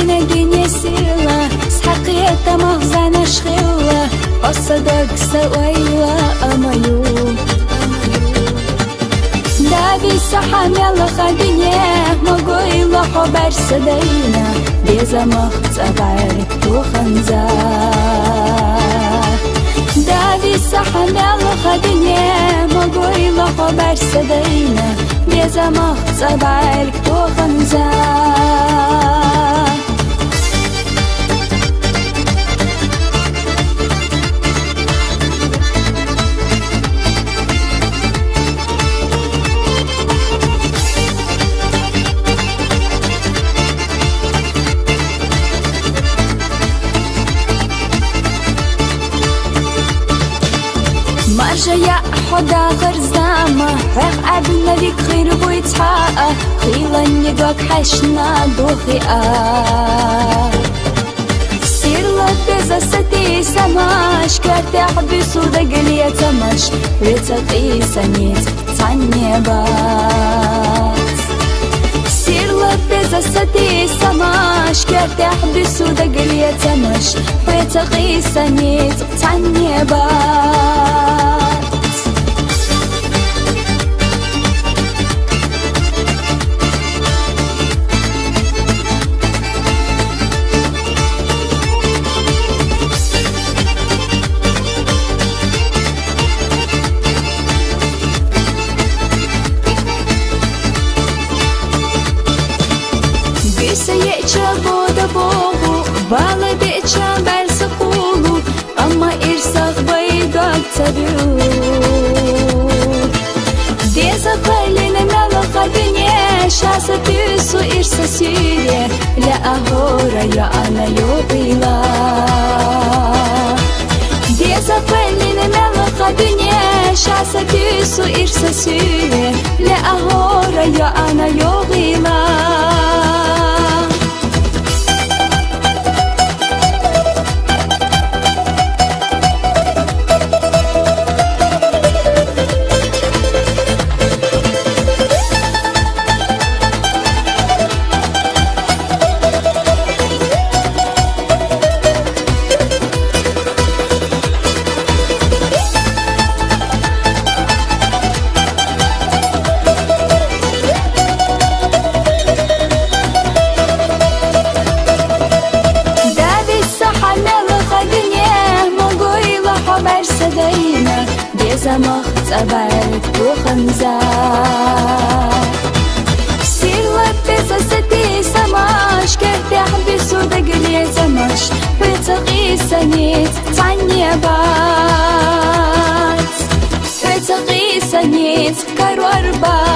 Ina ginyesila Saqiyata mahzana shkhila Osadak sawayla amayu Davi saham yalla khadinye Magoyla khabar sadayna Bezamah tsabar tu khanza Davi saham yalla khadinye Magoyla khabar sadayna Bezamah tsabar tu khanza مرجع يا حدا غرزامة رغ عبنا ليك خير بويتحقق خيلا نيقاك حشنا دوخيقا سير لبزا ستي سماش كارتي حبسو دقلية تمش ريتقي سنيت تعني بات سير لبزا ستي سماش كارتي حبسو دقلية تمش ريتقي سنيت تعني بات Саеча вода Богу, бала деча берса кулу, ама ирсах байдак царю. Деза кайлина мела хадине, шаса тюсу ирса сире, ля агора я ана йобила. Деза кайлина мела хадине, шаса тюсу ирса сире, ля агора я ана йобила. سدينا بيزمخ تبارك وخنزا سير لبزا ستي سماش كرتي حبسو دقلي زمش بتقي سنيت تعني بات بتقي سنيت كارو أربات